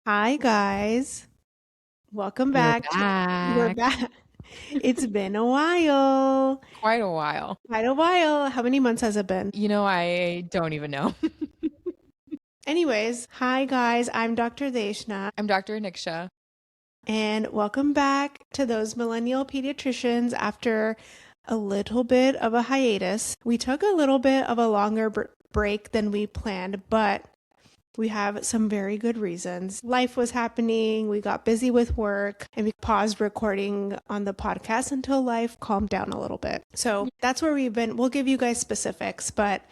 Hi guys. Welcome We're back. We're back. back. It's been a while. Quite a while. Quite a while. How many months has it been? I don't even know. Anyways, hi guys. I'm Dr. Deshna, I'm Dr. Aniksha. and welcome back to those millennial pediatricians after a little bit of a hiatus. We took a little bit of a longer break than we planned, but we have some very good reasons. Life was happening, we got busy with work, and we paused recording on the podcast until life calmed down a little bit. So that's where we've been. We'll give you guys specifics, but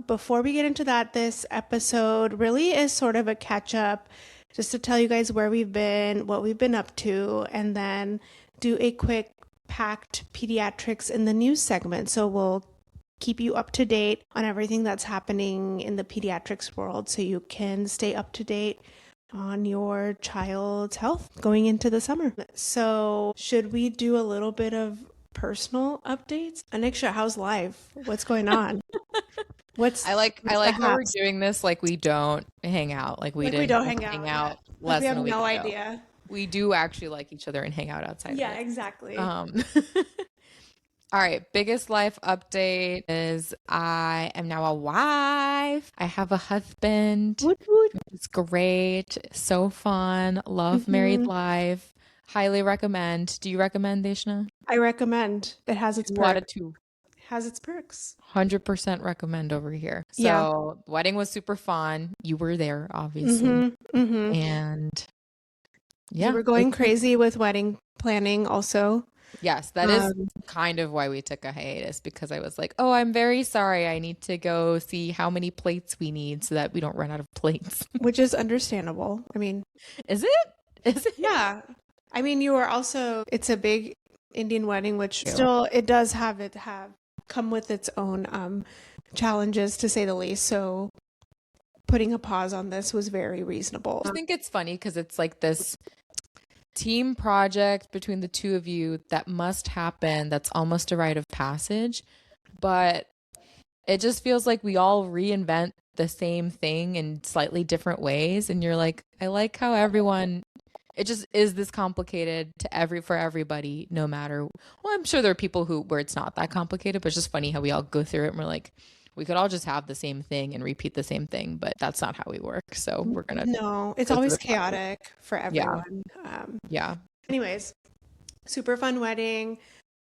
before we get into that, this episode really is sort of a catch up just to tell you guys where we've been, what we've been up to, and then do a quick packed pediatrics in the news segment. So we'll keep you up to date on everything that's happening in the pediatrics world so you can stay up to date on your child's health going into the summer. So, should we do a little bit of personal updates? Aniksha, how's life? What's going on? I like what's I the like how we're haps? doing this like we don't hang out. Like we Like we didn't don't just hang out. hang Yeah. out Like less we than have a week no ago. idea. We do actually like each other and hang out outside of Yeah, it. exactly. All right, biggest life update is I am now a wife. I have a husband. Woot woot. It's great. So fun. Love married Mhm. life. Highly recommend. Do you recommend, Deshna? I recommend. It has its 2 out perks. of 2. Has its perks. 100% recommend over here. Yeah. So, wedding was super fun. You were there, obviously. Mhm. Mhm. And You yeah, were going crazy with wedding planning also. yes, that is Um, kind of why we took a hiatus because I was like, oh, I'm very sorry. I need to go see how many plates we need so that we don't run out of plates. which is understandable. I mean, Is it? Is it? yeah. I mean, you are also, it's a big Indian wedding, which still it does have come with its own challenges to say the least. So putting a pause on this was very reasonable. I think it's funny because it's like this team project between the two of you that must happen. That's almost a rite of passage, but it just feels like we all reinvent the same thing in slightly different ways. And you're like, I like how everyone, it just is this complicated for everybody, no matter. Well, I'm sure there are people where it's not that complicated, but it's just funny how we all go through it and we're like, we could all just have the same thing and repeat the same thing, but that's not how we work. So we're gonna No, it's go through always the process. chaotic for Yeah, everyone. yeah. Anyways, super fun wedding.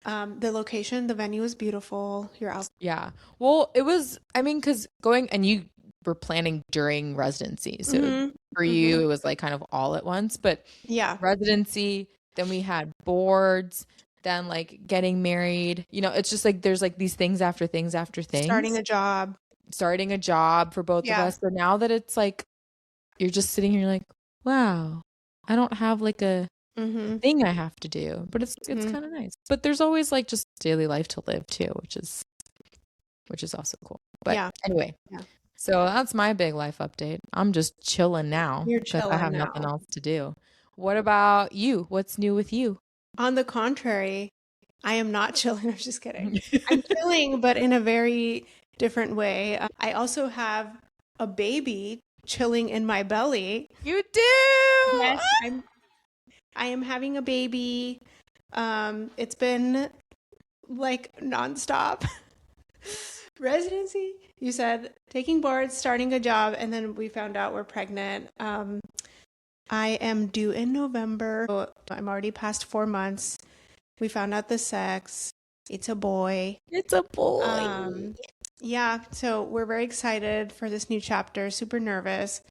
The location, the venue was beautiful. You're out. Yeah. Well, it was, I mean, because going and you were planning during residency. So Hmm. for Hmm. you, it was like kind of all at once. But Yeah. residency, then we had boards, then like getting married. It's just like there's like these things after things after Starting things. a job. Starting a job for both of Yeah. us. So now that it's like you're just sitting here like, wow, I don't have like a Hmm. thing I have to do, but it's Hmm. kind of nice. But there's always like just daily life to live too, which is also cool. But Yeah. anyway, Yeah. so that's my big life update. I'm just chilling now You're because I chilling have nothing now. else to do. What about you? What's new with you? On the contrary, I am not chilling. I'm just kidding. I'm chilling, but in a very different way. I also have a baby chilling in my belly. You do. Yes, I am having a baby. It's been like nonstop. Residency, you said taking boards, starting a job, and then we found out we're pregnant. I am due in November. So I'm already past 4 months. We found out the sex. It's a boy. It's a boy. Yeah, so we're very excited for this new chapter, super nervous,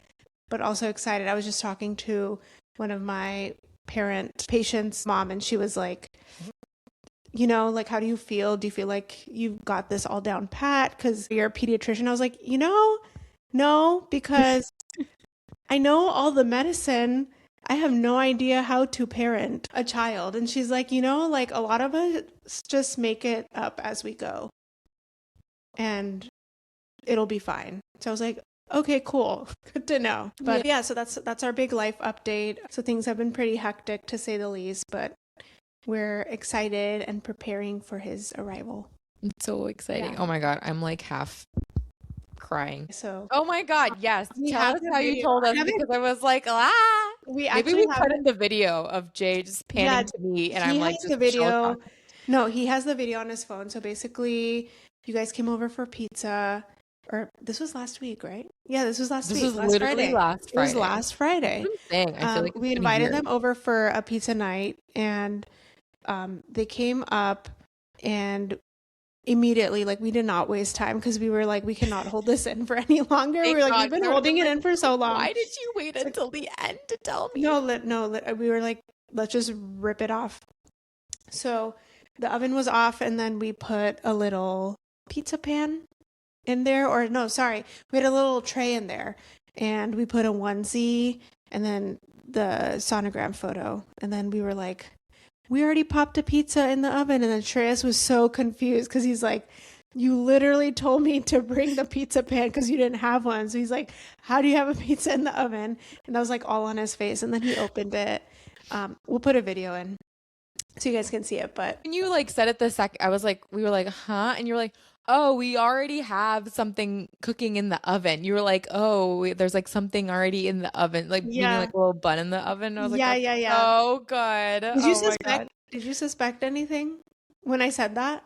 but also excited. I was just talking to one of my patient's mom, and she was like, like, how do you feel? Do you feel like you've got this all down pat? Because you're a pediatrician. I was like, no, because I know all the medicine. I have no idea how to parent a child. And she's like, like a lot of us just make it up as we go and it'll be fine. So I was like, okay, cool. Good to know. But yeah, so that's our big life update. So things have been pretty hectic to say the least, but we're excited and preparing for his arrival. It's so exciting. Yeah. Oh my God. I'm like half crying. So Oh my God. Yes. we Tell have us the how you video. told I us have it. because I was like, ah. We Maybe actually we have put in the video of Jay just yeah, panning to me and I'm he like has just the shell video. shocked. No, he has the video on his phone. So basically, you guys came over for pizza, or this was last week, right? Yeah, this was last This week, was last literally Friday. last It was Friday. last That's Friday. what I'm saying. I feel like it's We been a invited year. them over for a pizza night, and they came up, and immediately, like, we did not waste time because we were like, we cannot hold this in for any longer. We Thank were like, God, we've 'cause been I would have been holding it like, in for so long. why did you wait It's like, until the end to tell me? no, we were like, let's just rip it off. So the oven was off, and then we put a little pizza pan in there, or no, sorry, we had a little tray in there, and we put a onesie, and then the sonogram photo, and then we were like, we already popped a pizza in the oven, and then Shreyas was so confused because he's like, you literally told me to bring the pizza pan because you didn't have one. So he's like, how do you have a pizza in the oven? And that was like all on his face, and then he opened it. We'll put a video in so you guys can see it, but When you like said it the second, I was like, we were like, huh? And you were like, oh, we already have something cooking in the oven. You were like, oh, there's like something already in the oven, like meaning yeah, like a little bun in the oven. I was like, yeah, that's yeah, yeah. so good. Oh my God. Did you suspect anything when I said that?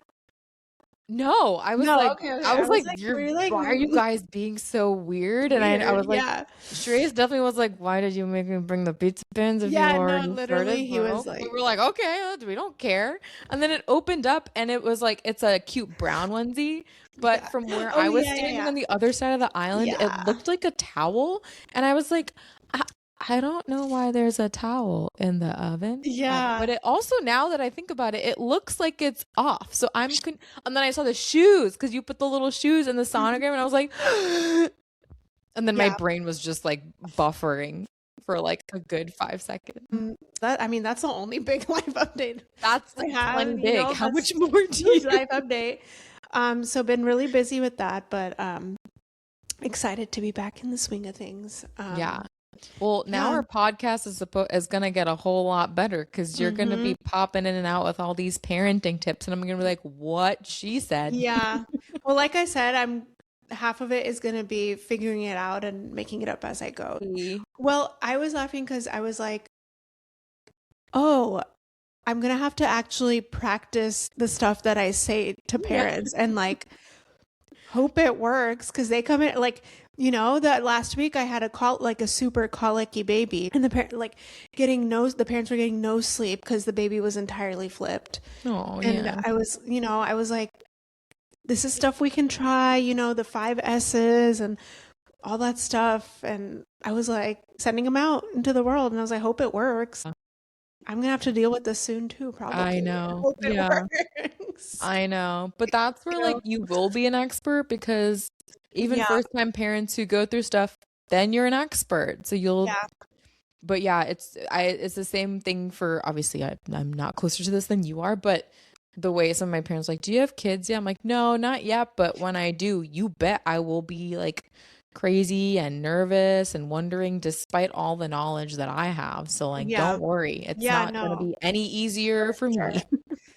No, No, okay, okay. I I was was like, like, you're, we're like why are you guys being so weird? And I weird. was like, Yeah. Shreyas definitely was like, why did you make me bring the pizza pins if you Yeah, no, already literally started, he bro? was We like, were like, okay, we don't care. And then it opened up and it was like, it's a cute brown onesie. But yeah. from where Oh I was yeah, yeah, standing yeah. on the other side of the island, it Yeah. looked like a towel. And I was like, I, I don't know why there's a towel in the oven. But Yeah. it also, now that I think about it, it looks like it's off. So and then I saw the shoes because you put the little shoes in the sonogram, and I was like, and then my Yeah. brain was just like buffering for like a good 5 seconds. That I mean, that's the only big life update That's I have, one big. How that's much more do huge you? life update. So been really busy with that, but excited to be back in the swing of things. Yeah. Well, now Yeah. our podcast is gonna get a whole lot better because you're gonna Mm-hmm. be popping in and out with all these parenting tips, and I'm gonna be like, "What she said." Yeah. Well, like I said, I'm half of it is going to be figuring it out and making it up as I go. Well, I was laughing because I was like, oh, I'm going to have to actually practice the stuff that I say to Yeah. parents and like hope it works because they come in like, that last week I had like a super colicky baby, and the the parents were getting no sleep because the baby was entirely flipped. Oh And yeah. I was like, this is stuff we can try, the 5 S's and all that stuff. And I was like sending them out into the world, and I was like, I hope it works. I'm gonna have to deal with this soon too, probably. I I know. hope it Yeah. works. I know. But that's where like you will be an expert because even Yeah, first time parents who go through stuff, then you're an expert. So you'll yeah, but yeah, it's the same thing for obviously I'm not closer to this than you are, but the way some of my parents like, do you have kids? Yeah, I'm like, no, not yet, but when I do, you bet I will be like crazy and nervous and wondering despite all the knowledge that I have. So like, yeah, don't worry. It's yeah. not going to No, be any easier for sure. me.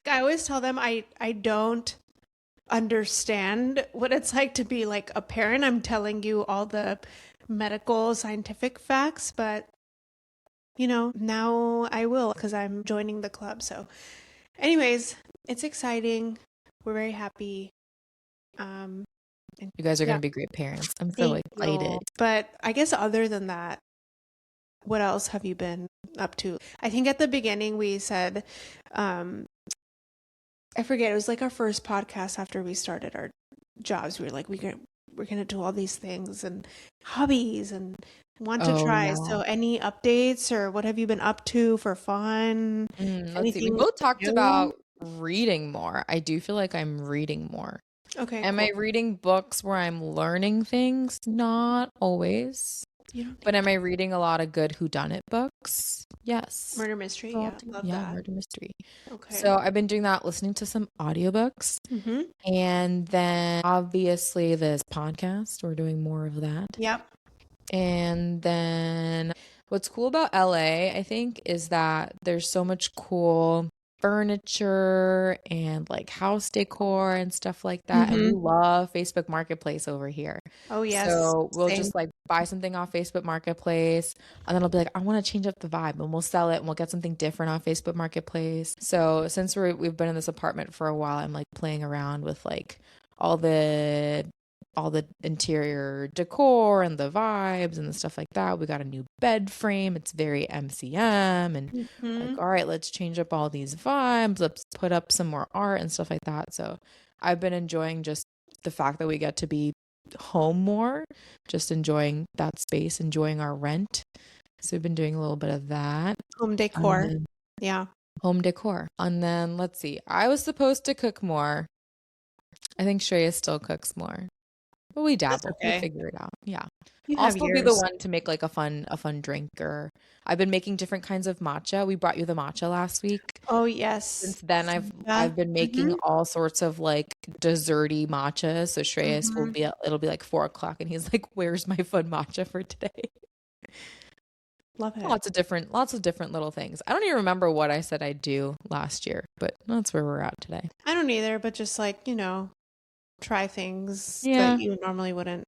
I always tell them I don't understand what it's like to be like a parent. I'm telling you all the medical scientific facts, but now I will because I'm joining the club. So, anyways, it's exciting. We're very happy. Um, and You guys are going yeah, to be great parents. I'm so thank excited. you. But I guess other than that, what else have you been up to? I think at the beginning we said, I forget, it was like our first podcast after we started our jobs. We were like, we're gonna do all these things and hobbies and want to Oh, try. yeah. So any updates or what have you been up to for fun? Let's see. We Anything both talked new? about reading more. I do feel like I'm reading more. Okay, Am cool. I reading books where I'm learning things? Not always. You don't But think am I reading a lot of good whodunit books? Yes. murder mystery? So Yeah, love yeah, that. murder mystery. Okay. So I've been doing that, listening to some audiobooks. Mm-hmm. And then obviously this podcast, we're doing more of that. Yep. And then what's cool about LA, I think, is that there's so much cool furniture and like house decor and stuff like that. And we love Facebook Marketplace over here. Oh, yes. So we'll Same. just like buy something off Facebook Marketplace and then I'll be like, I want to change up the vibe and we'll sell it and we'll get something different on Facebook Marketplace. So since we've been in this apartment for a while, I'm like playing around with like all the interior decor and the vibes and the stuff like that. We got a new bed frame. It's very MCM and like, all right, let's change up all these vibes. Let's put up some more art and stuff like that. So I've been enjoying just the fact that we get to be home more, just enjoying that space, enjoying our rent. So we've been doing a little bit of that. Home decor. Yeah. Home decor. And then let's see. I was supposed to cook more. I think Shreya still cooks more. But we dabble. Okay. We'll figure it out. Yeah. You I'll have still be the yours. one to make like a fun drink, or I've been making different kinds of matcha. We brought you the matcha last week. Oh, yes. Since then I've been making all sorts of like desserty matcha. So Shreyas it'll be like 4:00 and he's like, where's my fun matcha for today? Love it. Lots of different little things. I don't even remember what I said I'd do last year, but that's where we're at today. I don't either, but just like, try things Yeah. that you normally wouldn't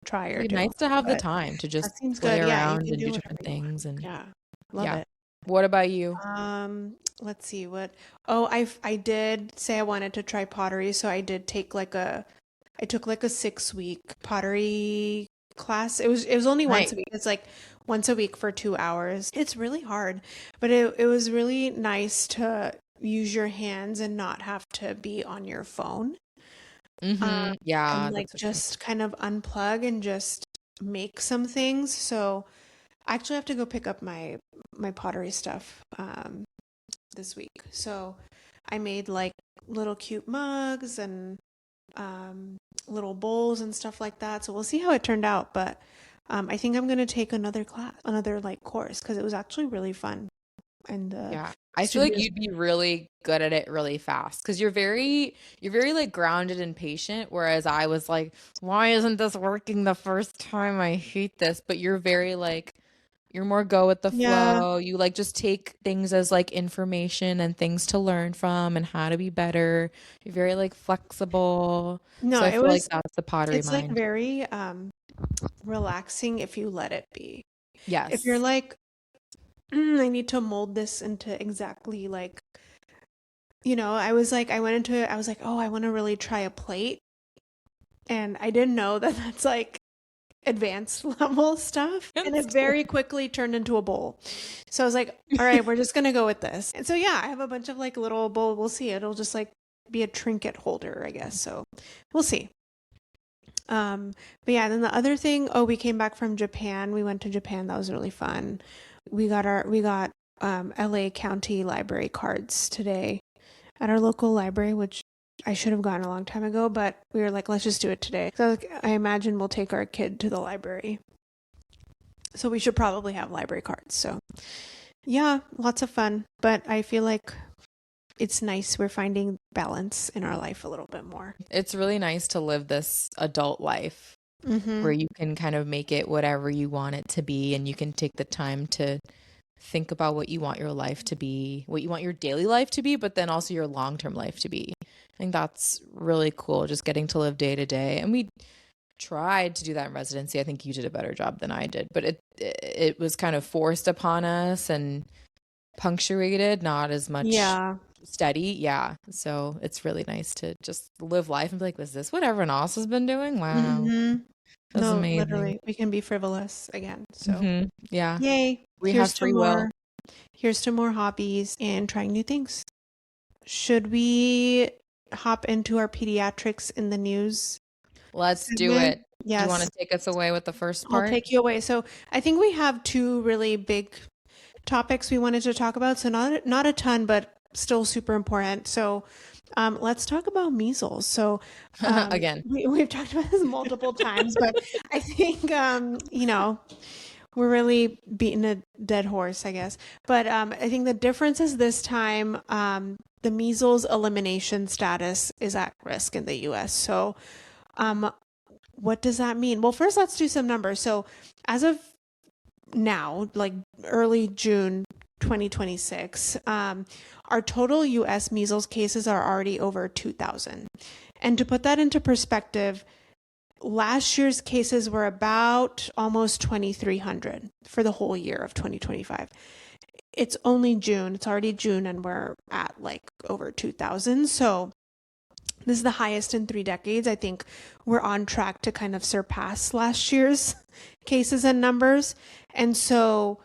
try or It's do. nice to have the But time to just that seems play good. Yeah, you around can and do do whatever different you want. things. And Yeah. Love it. What about you? Let's see what. Oh, I did say I wanted to try pottery, so I did take I took like a 6-week pottery class. It was only once a week. It's like once a week for 2 hours. It's really hard, but it was really nice to use your hands and not have to be on your phone. Yeah, And like that's for sure. just kind of unplug and just make some things. So I actually have to go pick up my pottery stuff this week. So I made like little cute mugs and little bowls and stuff like that. So we'll see how it turned out. But I think I'm gonna take another like course, because it was actually really fun. And Yeah. I feel like you'd be really good at it really fast because you're very like grounded and patient, whereas I was like, why isn't this working the first time? I hate this. But you're very like, you're more go with the flow. You like just take things as like information and things to learn from and how to be better. You're very like flexible. No, So I it feel like was that's the pottery it's like mind. very relaxing if you let it be. Yes. If you're like, I need to mold this into exactly like, I was like, I went into it, I was like, oh, I want to really try a plate. And I didn't know that that's like advanced level stuff. And it very quickly turned into a bowl. So I was like, all right, we're just going to go with this. And so, yeah, I have a bunch of like little bowl. We'll see. It'll just like be a trinket holder, I guess. So we'll see. But yeah, then the other thing, we came back from Japan. We went to Japan. That was really fun. We got LA County Library cards today at our local library, which I should have gone a long time ago, but we were like, let's just do it today. So I imagine we'll take our kid to the library. So we should probably have library cards. So yeah, lots of fun. But I feel like it's nice. We're finding balance in our life a little bit more. It's really nice to live this adult life where you can kind of make it whatever you want it to be, and you can take the time to think about what you want your life to be, what you want your daily life to be, but then also your long-term life to be. I think that's really cool, just getting to live day to day. And we tried to do that in residency. I think you did a better job than I did, but it was kind of forced upon us and punctuated, not as much steady. Yeah. So it's really nice to just live life and be like, is this what everyone else has been doing? Wow. That's amazing. Literally, we can be frivolous again. So yeah. Yay. We have free will. Here's to more hobbies and trying new things. Should we hop into our pediatrics in the news? Let's do it. Yes. Do you want to take us away with the first part? I'll take you away. So I think we have two really big topics we wanted to talk about. So not a ton, but still super important. So let's talk about measles. So again, we've talked about this multiple times, but I think we're really beating a dead horse, I guess. But I think the difference is this time the measles elimination status is at risk in the U.S. So what does that mean? Well, first, let's do some numbers. So as of now, like early June 2026. Our total US measles cases are already over 2,000. And to put that into perspective, last year's cases were about almost 2,300 for the whole year of 2025. It's only June. It's already June and we're at like over 2,000. So this is the highest in 3 decades. I think we're on track to kind of surpass last year's cases and numbers. And so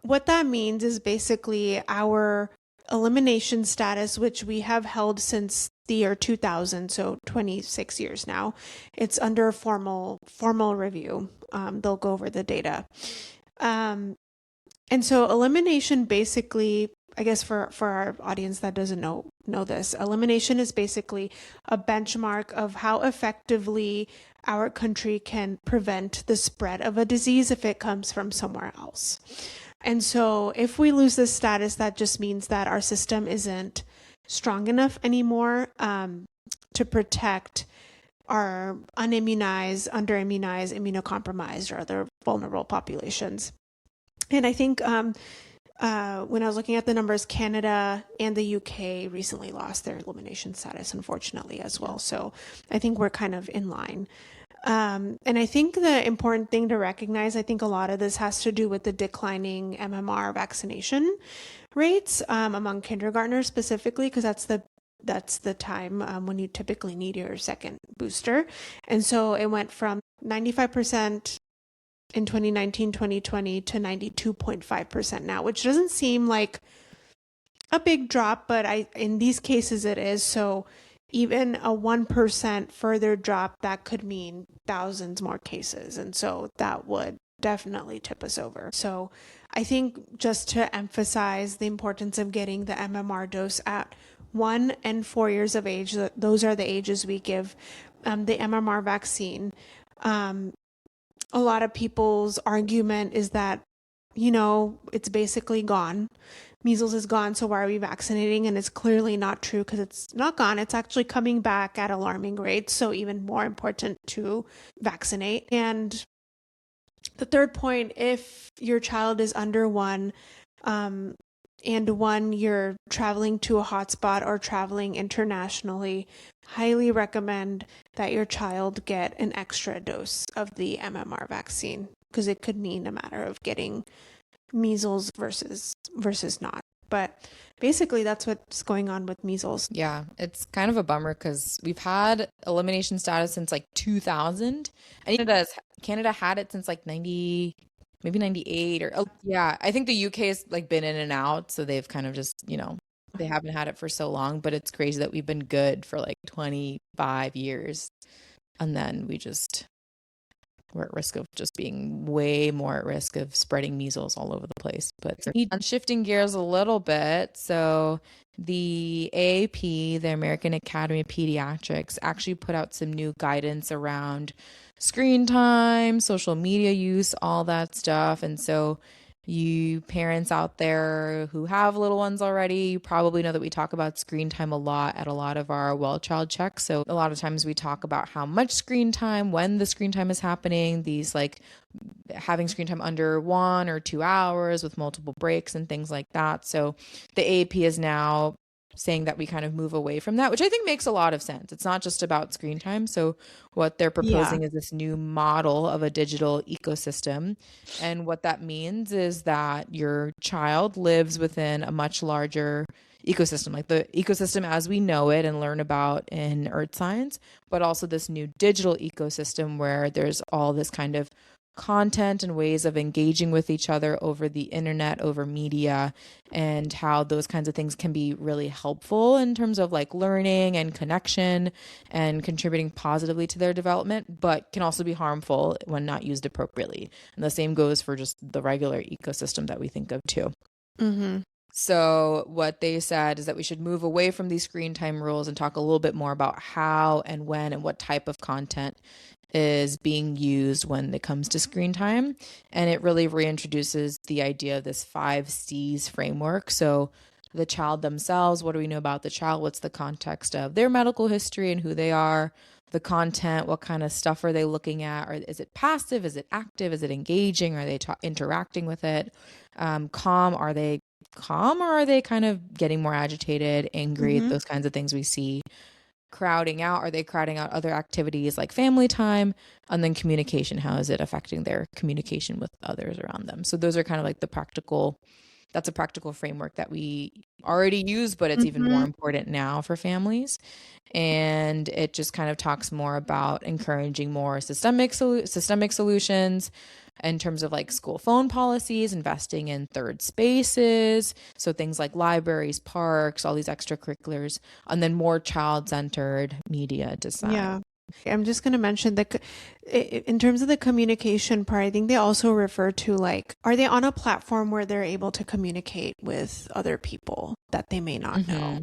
what that means is basically our elimination status, which we have held since the year 2000, so 26 years now. It's under formal review. They'll go over the data. And so elimination basically, I guess for our audience that doesn't know this, elimination is basically a benchmark of how effectively our country can prevent the spread of a disease if it comes from somewhere else. And so if we lose this status, that just means that our system isn't strong enough anymore to protect our unimmunized, underimmunized, immunocompromised, or other vulnerable populations. And I think when I was looking at the numbers, Canada and the UK recently lost their elimination status, unfortunately, as well. So I think we're kind of in line. And I think the important thing to recognize, I think a lot of this has to do with the declining MMR vaccination rates among kindergartners specifically, because that's the time when you typically need your second booster. And so it went from 95% in 2019, 2020 to 92.5% now, which doesn't seem like a big drop, but in these cases it is. So even a 1% further drop, that could mean thousands more cases. And so that would definitely tip us over. So I think just to emphasize the importance of getting the MMR dose at 1 and 4 years of age, those are the ages we give the MMR vaccine. A lot of people's argument is that, it's basically gone. Measles is gone, so why are we vaccinating? And it's clearly not true, because it's not gone. It's actually coming back at alarming rates, so even more important to vaccinate. And the third point, if your child is under 1, and 1, you're traveling to a hotspot or traveling internationally, highly recommend that your child get an extra dose of the MMR vaccine, because it could mean a matter of getting measles versus not. But basically that's what's going on with measles. Yeah, it's kind of a bummer because we've had elimination status since like 2000, and Canada had it since like 90, maybe 98 or yeah, I think the UK has like been in and out, so they've kind of just, they haven't had it for so long. But it's crazy that we've been good for like 25 years, and then we're at risk of just being way more at risk of spreading measles all over the place. But shifting gears a little bit, so the AAP, the American Academy of Pediatrics, actually put out some new guidance around screen time, social media use, all that stuff. And so you parents out there who have little ones already, you probably know that we talk about screen time a lot at a lot of our well child checks. So a lot of times we talk about how much screen time, when the screen time is happening, these like having screen time under 1 or 2 hours with multiple breaks and things like that. So the AAP is now saying that we kind of move away from that, which I think makes a lot of sense. It's not just about screen time. So what they're proposing is this new model of a digital ecosystem. And what that means is that your child lives within a much larger ecosystem, like the ecosystem as we know it and learn about in earth science, but also this new digital ecosystem where there's all this kind of content and ways of engaging with each other over the internet, over media, and how those kinds of things can be really helpful in terms of like learning and connection and contributing positively to their development, but can also be harmful when not used appropriately. And the same goes for just the regular ecosystem that we think of too. Mm-hmm. So what they said is that we should move away from these screen time rules and talk a little bit more about how and when and what type of content is being used when it comes to screen time. And it really reintroduces the idea of this 5 C's framework. So the child themselves, what do we know about the child? What's the context of their medical history and who they are? the content, what kind of stuff are they looking at? Or is it passive? Is it active? Is it engaging? Are they interacting with it? Are they calm, or are they kind of getting more agitated, angry, those kinds of things we see? Crowding out, are they crowding out other activities like family time? And then communication, how is it affecting their communication with others around them? So those are kind of like that's a practical framework that we already use, but it's even more important now for families. And it just kind of talks more about encouraging more systemic solutions in terms of like school phone policies, investing in third spaces, so things like libraries, parks, all these extracurriculars, and then more child-centered media design. Yeah. I'm just going to mention that in terms of the communication part, I think they also refer to like, are they on a platform where they're able to communicate with other people that they may not know?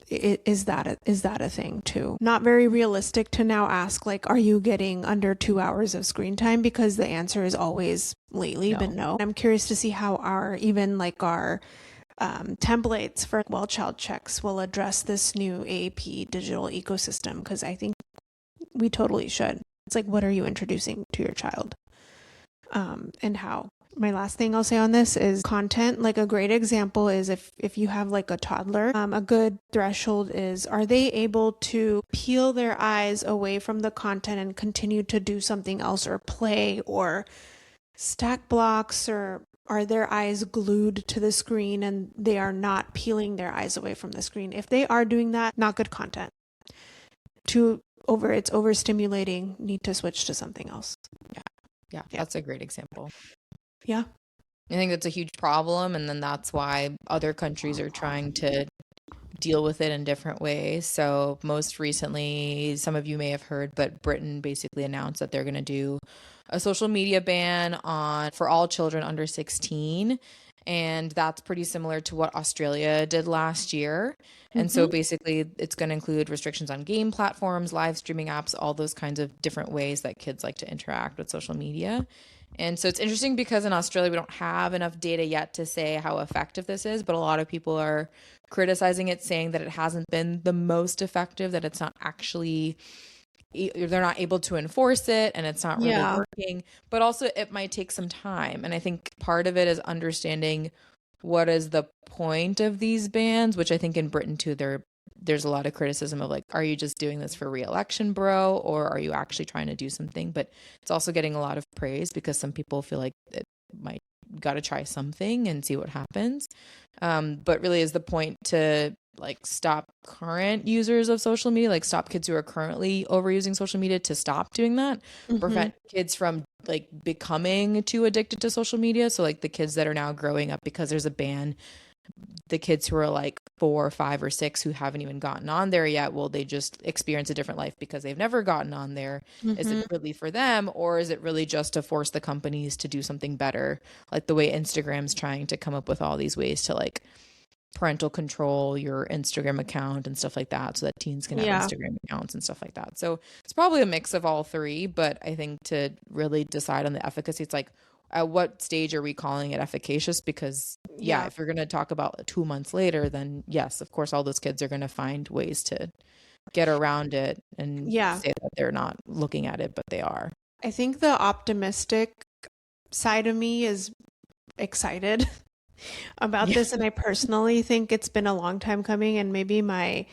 Is that a thing too? Not very realistic to now ask like, are you getting under 2 hours of screen time? Because the answer has always lately been no. I'm curious to see how our templates for well child checks will address this new AAP digital ecosystem, because I think we totally should. It's like, what are you introducing to your child, and how? My last thing I'll say on this is content. Like a great example is if you have like a toddler, a good threshold is, are they able to peel their eyes away from the content and continue to do something else or play or stack blocks, or are their eyes glued to the screen and they are not peeling their eyes away from the screen? If they are doing that, not good content. It's overstimulating, need to switch to something else. Yeah, that's a great example. Yeah. I think that's a huge problem, and then that's why other countries are trying to deal with it in different ways. So most recently, some of you may have heard, but Britain basically announced that they're going to do a social media ban for all children under 16. And that's pretty similar to what Australia did last year. And so basically it's going to include restrictions on game platforms, live streaming apps, all those kinds of different ways that kids like to interact with social media. And so it's interesting because in Australia, we don't have enough data yet to say how effective this is, but a lot of people are criticizing it, saying that it hasn't been the most effective, that it's not actually, they're not able to enforce it and it's not really working, but also it might take some time. And I think part of it is understanding what is the point of these bans, which I think in Britain too, there's a lot of criticism of like, are you just doing this for re-election, bro? Or are you actually trying to do something? But it's also getting a lot of praise because some people feel like it might got to try something and see what happens. But really is the point to like stop current users of social media, like stop kids who are currently overusing social media to stop doing that, prevent kids from like becoming too addicted to social media. So like the kids that are now growing up because there's a ban, the kids who are like 4 or 5 or 6 who haven't even gotten on there yet, well, they just experience a different life because they've never gotten on there. Is it really for them, or is it really just to force the companies to do something better? Like the way Instagram's trying to come up with all these ways to like parental control your Instagram account and stuff like that, so that teens can have Instagram accounts and stuff like that. So it's probably a mix of all three, but I think to really decide on the efficacy, it's like, at what stage are we calling it efficacious? Because if you're going to talk about 2 months later, then yes, of course, all those kids are going to find ways to get around it and say that they're not looking at it, but they are. I think the optimistic side of me is excited about this. And I personally think it's been a long time coming, and maybe my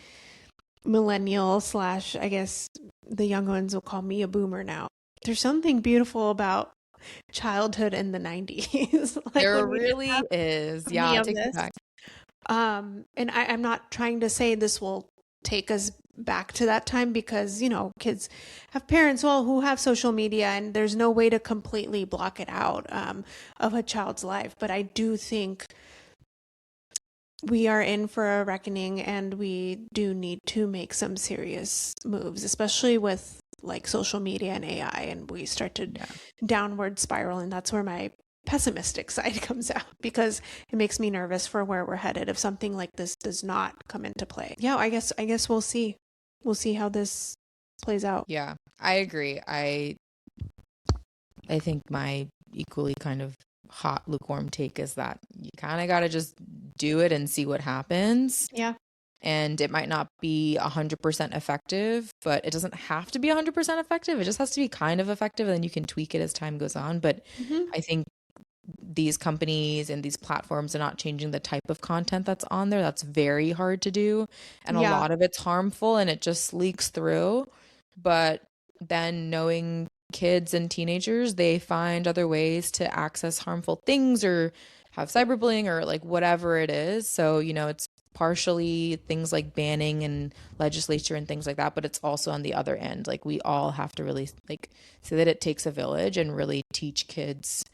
millennial / I guess the young ones will call me a boomer now. There's something beautiful about childhood in the 90s. Like there really is. Yeah, it takes me back. And I'm not trying to say this will take us back to that time, because kids have parents who have social media, and there's no way to completely block it out of a child's life. But I do think we are in for a reckoning, and we do need to make some serious moves, especially with like social media and AI, and we start to downward spiral. And that's where my pessimistic side comes out, because it makes me nervous for where we're headed if something like this does not come into play. I guess we'll see how this plays out. Yeah, I agree. I think my equally kind of hot lukewarm take is that you kind of got to just do it and see what happens. and it might not be 100% effective, but it doesn't have to be 100% effective. It just has to be kind of effective, and then you can tweak it as time goes on. But I think these companies and these platforms are not changing the type of content that's on there. That's very hard to do, and a lot of it's harmful and it just leaks through. But then knowing kids and teenagers, they find other ways to access harmful things or have cyberbullying or like whatever it is. So, you know, it's partially things like banning and legislature and things like that, but it's also on the other end. Like we all have to really like say that it takes a village and really teach kids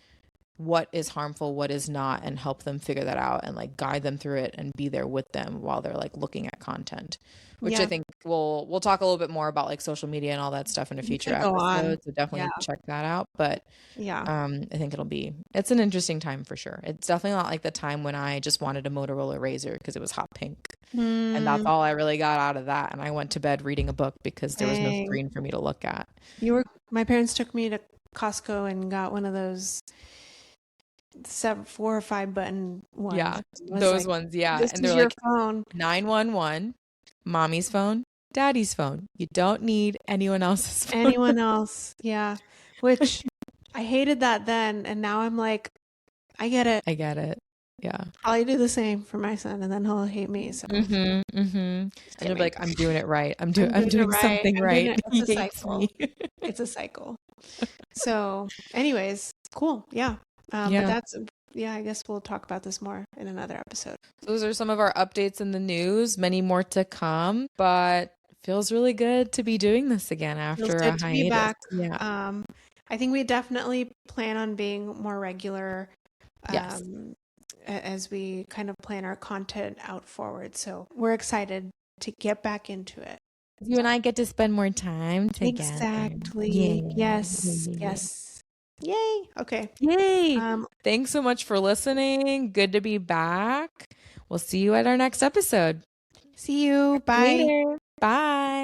what is harmful, what is not, and help them figure that out and like guide them through it and be there with them while they're like looking at content, which I think we'll talk a little bit more about like social media and all that stuff in a future episode. So definitely check that out. But I think it's an interesting time for sure. It's definitely not like the time when I just wanted a Motorola Razr because it was hot pink. And that's all I really got out of that. And I went to bed reading a book because there was no screen for me to look at. My parents took me to Costco and got one of those 4 or 5 button ones. Yeah, those like, ones. Yeah, and they're like phone. 911, mommy's phone, daddy's phone. You don't need anyone else's phone. Anyone else. Yeah, which I hated that then, and now I'm like, I get it. Yeah, I'll do the same for my son, and then he'll hate me. So and you'll be like, I'm doing it right. I'm doing something right. It's a cycle. It's a cycle. So, anyways, cool. Yeah. But that's, I guess we'll talk about this more in another episode. Those are some of our updates in the news, many more to come, but feels really good to be doing this again after a hiatus. To be back. Yeah. I think we definitely plan on being more regular as we kind of plan our content out forward. So we're excited to get back into it. You and I get to spend more time together. Exactly. Yay. Yes. Yay. Okay. Yay. Thanks so much for listening. Good to be back. We'll see you at our next episode. See you. Bye. Later. Bye.